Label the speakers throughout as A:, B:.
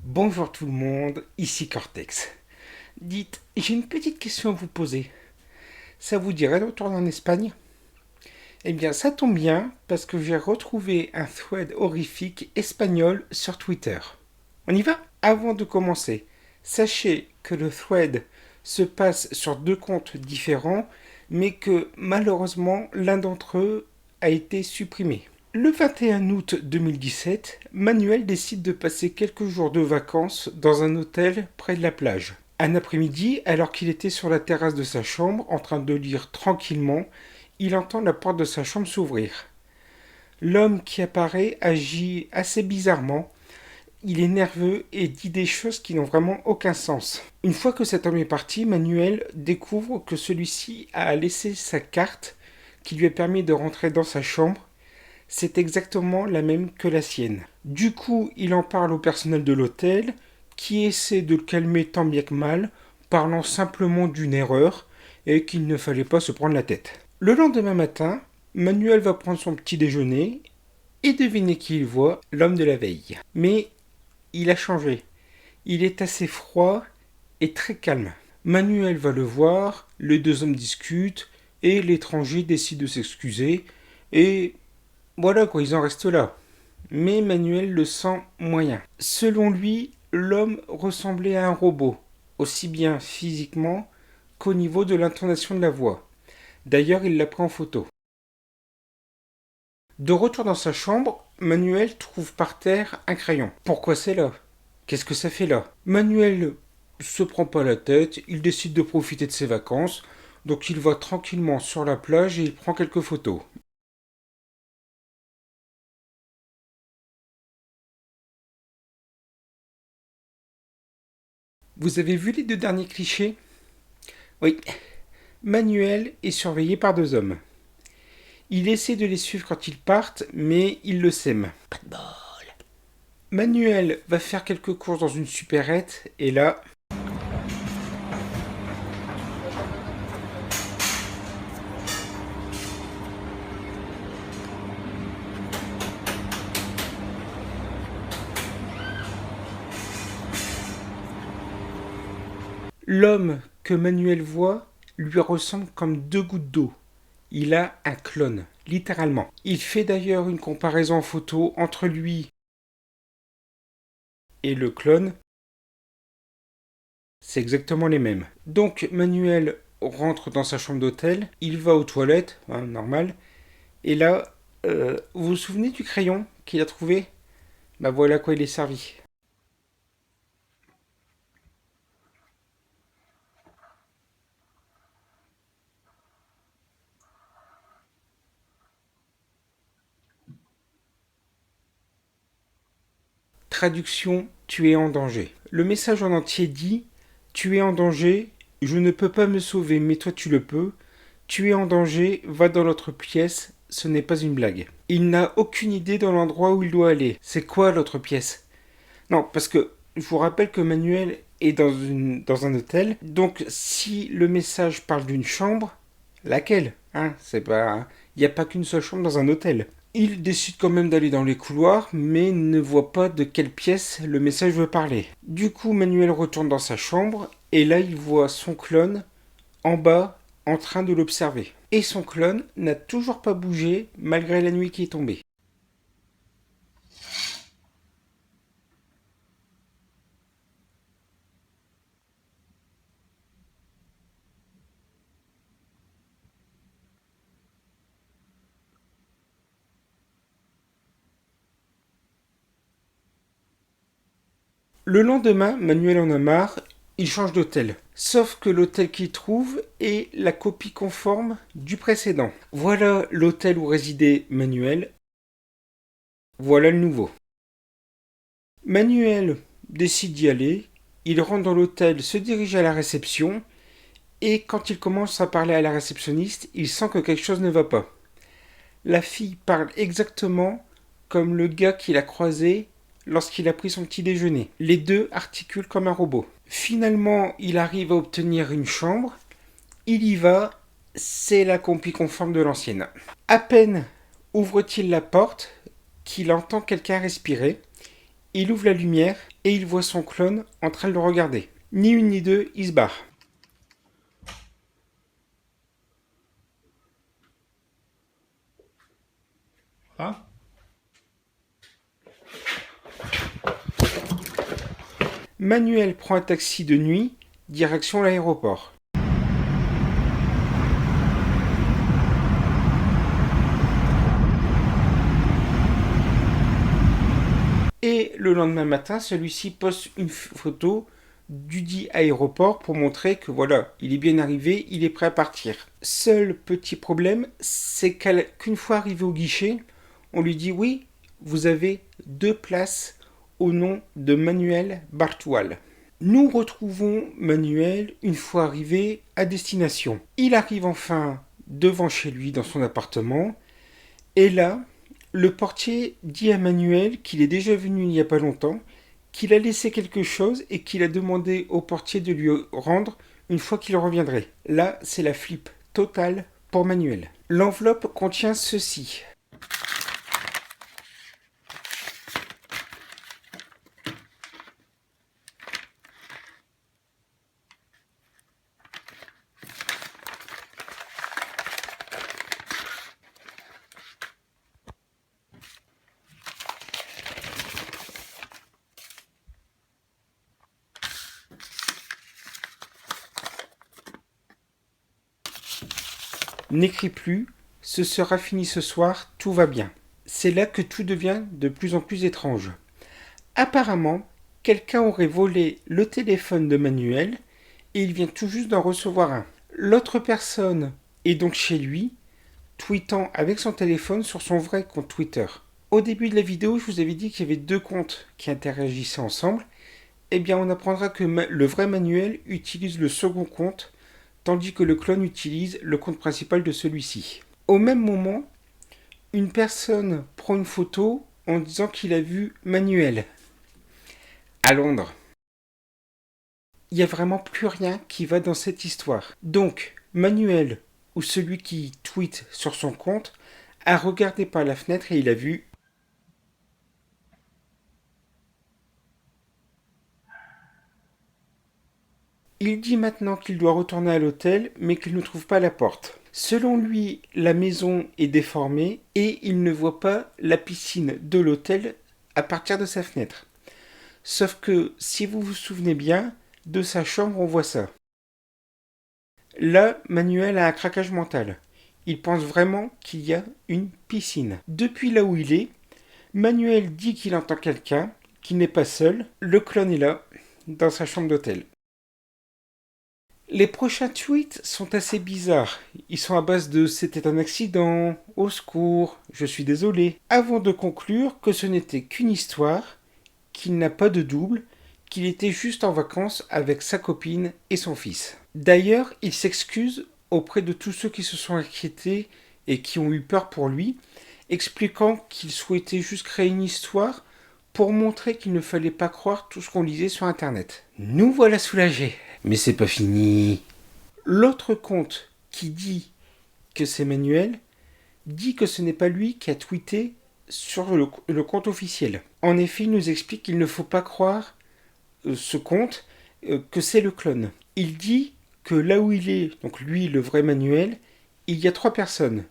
A: Bonjour tout le monde, ici Cortex. Dites, j'ai une petite question à vous poser. Ça vous dirait de retourner en Espagne? Eh bien, ça tombe bien parce que j'ai retrouvé un thread horrifique espagnol sur Twitter. On y va? Avant de commencer, sachez que le thread se passe sur deux comptes différents, mais que malheureusement l'un d'entre eux a été supprimé. Le 21 août 2017, Manuel décide de passer quelques jours de vacances dans un hôtel près de la plage. Un après-midi, alors qu'il était sur la terrasse de sa chambre en train de lire tranquillement, il entend la porte de sa chambre s'ouvrir. L'homme qui apparaît agit assez bizarrement. Il est nerveux et dit des choses qui n'ont vraiment aucun sens. Une fois que cet homme est parti, Manuel découvre que celui-ci a laissé sa carte qui lui a permis de rentrer dans sa chambre. C'est exactement la même que la sienne. Du coup, il en parle au personnel de l'hôtel, qui essaie de le calmer tant bien que mal, parlant simplement d'une erreur et qu'il ne fallait pas se prendre la tête. Le lendemain matin, Manuel va prendre son petit déjeuner et devinez qui il voit, l'homme de la veille. Mais il a changé. Il est assez froid et très calme. Manuel va le voir, les deux hommes discutent et l'étranger décide de s'excuser et voilà quoi, ils en restent là. Mais Manuel le sent moyen. Selon lui, l'homme ressemblait à un robot, aussi bien physiquement qu'au niveau de l'intonation de la voix. D'ailleurs, il l'a pris en photo. De retour dans sa chambre, Manuel trouve par terre un crayon. Pourquoi c'est là? Qu'est-ce que ça fait là? Manuel se prend pas la tête, il décide de profiter de ses vacances, donc il va tranquillement sur la plage et il prend quelques photos. Vous avez vu les deux derniers clichés? Oui, Manuel est surveillé par deux hommes. Il essaie de les suivre quand ils partent, mais ils le sèment. Pas de bol. Manuel va faire quelques courses dans une supérette, et là, l'homme que Manuel voit lui ressemble comme deux gouttes d'eau. Il a un clone, littéralement. Il fait d'ailleurs une comparaison en photo entre lui et le clone. C'est exactement les mêmes. Donc Manuel rentre dans sa chambre d'hôtel, il va aux toilettes, hein, normal, et là, vous vous souvenez du crayon qu'il a trouvé? Bah voilà à quoi il est servi. Traduction, tu es en danger. Le message en entier dit: tu es en danger, je ne peux pas me sauver, mais toi tu le peux. Tu es en danger, va dans l'autre pièce, ce n'est pas une blague. Il n'a aucune idée dans l'endroit où il doit aller. C'est quoi l'autre pièce? Non, parce que je vous rappelle que Manuel est dans un hôtel, donc si le message parle d'une chambre, laquelle? Hein, c'est pas. Il n'y a pas qu'une seule chambre dans un hôtel. Il décide quand même d'aller dans les couloirs, mais ne voit pas de quelle pièce le message veut parler. Du coup, Manuel retourne dans sa chambre, et là il voit son clone en bas en train de l'observer. Et son clone n'a toujours pas bougé malgré la nuit qui est tombée. Le lendemain, Manuel en a marre, il change d'hôtel. Sauf que l'hôtel qu'il trouve est la copie conforme du précédent. Voilà l'hôtel où résidait Manuel, voilà le nouveau. Manuel décide d'y aller, il rentre dans l'hôtel, se dirige à la réception, et quand il commence à parler à la réceptionniste, il sent que quelque chose ne va pas. La fille parle exactement comme le gars qu'il a croisé lorsqu'il a pris son petit déjeuner. Les deux articulent comme un robot. Finalement, il arrive à obtenir une chambre. Il y va. C'est la copie conforme de l'ancienne. À peine ouvre-t-il la porte qu'il entend quelqu'un respirer. Il ouvre la lumière et il voit son clone en train de le regarder. Ni une ni deux, il se barre. Ah. Manuel prend un taxi de nuit, direction l'aéroport. Et le lendemain matin, celui-ci poste une photo du dit aéroport pour montrer que voilà, il est bien arrivé, il est prêt à partir. Seul petit problème, c'est qu'une fois arrivé au guichet, on lui dit oui, vous avez 2 places au nom de Manuel Bartual. Nous retrouvons Manuel une fois arrivé à destination. Il arrive enfin devant chez lui dans son appartement et là, le portier dit à Manuel qu'il est déjà venu il n'y a pas longtemps, qu'il a laissé quelque chose et qu'il a demandé au portier de lui rendre une fois qu'il reviendrait. Là, c'est la flippe totale pour Manuel. L'enveloppe contient ceci. N'écris plus, ce sera fini ce soir, tout va bien. C'est là que tout devient de plus en plus étrange. Apparemment, quelqu'un aurait volé le téléphone de Manuel et il vient tout juste d'en recevoir un. L'autre personne est donc chez lui, tweetant avec son téléphone sur son vrai compte Twitter. Au début de la vidéo, je vous avais dit qu'il y avait 2 comptes qui interagissaient ensemble. Eh bien, on apprendra que le vrai Manuel utilise le second compte, tandis que le clone utilise le compte principal de celui-ci. Au même moment, une personne prend une photo en disant qu'il a vu Manuel à Londres. Il n'y a vraiment plus rien qui va dans cette histoire. Donc, Manuel, ou celui qui tweet sur son compte, a regardé par la fenêtre et il a vu. Il dit maintenant qu'il doit retourner à l'hôtel, mais qu'il ne trouve pas la porte. Selon lui, la maison est déformée et il ne voit pas la piscine de l'hôtel à partir de sa fenêtre. Sauf que, si vous vous souvenez bien, de sa chambre on voit ça. Là, Manuel a un craquage mental. Il pense vraiment qu'il y a une piscine. Depuis là où il est, Manuel dit qu'il entend quelqu'un, qu'il n'est pas seul. Le clone est là, dans sa chambre d'hôtel. Les prochains tweets sont assez bizarres. Ils sont à base de c'était un accident, au secours, je suis désolé. Avant de conclure que ce n'était qu'une histoire, qu'il n'a pas de double, qu'il était juste en vacances avec sa copine et son fils. D'ailleurs, il s'excuse auprès de tous ceux qui se sont inquiétés et qui ont eu peur pour lui, expliquant qu'il souhaitait juste créer une histoire pour montrer qu'il ne fallait pas croire tout ce qu'on lisait sur internet. Nous voilà soulagés. Mais c'est pas fini. L'autre compte qui dit que c'est Manuel dit que ce n'est pas lui qui a tweeté sur le compte officiel. En effet, il nous explique qu'il ne faut pas croire ce compte, que c'est le clone. Il dit que là où il est, donc lui, le vrai Manuel, il y a 3 personnes.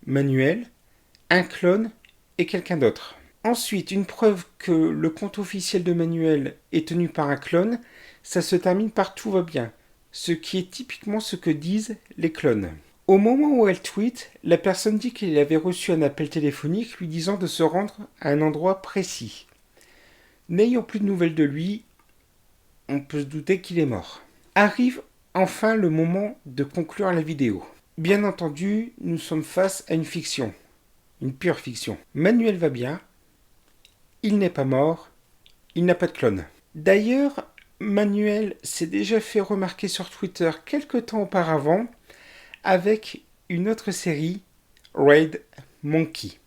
A: Manuel, un clone et quelqu'un d'autre. Ensuite, une preuve que le compte officiel de Manuel est tenu par un clone, ça se termine par tout va bien, ce qui est typiquement ce que disent les clones. Au moment où elle tweet, la personne dit qu'elle avait reçu un appel téléphonique lui disant de se rendre à un endroit précis. N'ayant plus de nouvelles de lui, on peut se douter qu'il est mort. Arrive enfin le moment de conclure la vidéo. Bien entendu, nous sommes face à une fiction, une pure fiction. Manuel va bien, il n'est pas mort, il n'a pas de clone. D'ailleurs, Manuel s'est déjà fait remarquer sur Twitter quelque temps auparavant avec une autre série, Raid Monkey,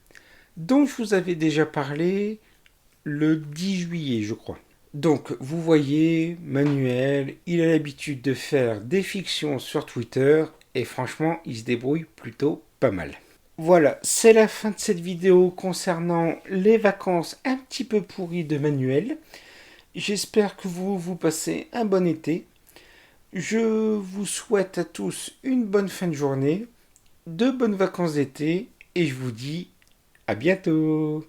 A: dont je vous avais déjà parlé le 10 juillet, je crois. Donc, vous voyez, Manuel, il a l'habitude de faire des fictions sur Twitter et franchement, il se débrouille plutôt pas mal. Voilà, c'est la fin de cette vidéo concernant les vacances un petit peu pourries de Manuel. J'espère que vous passez un bon été. Je vous souhaite à tous une bonne fin de journée, de bonnes vacances d'été et je vous dis à bientôt.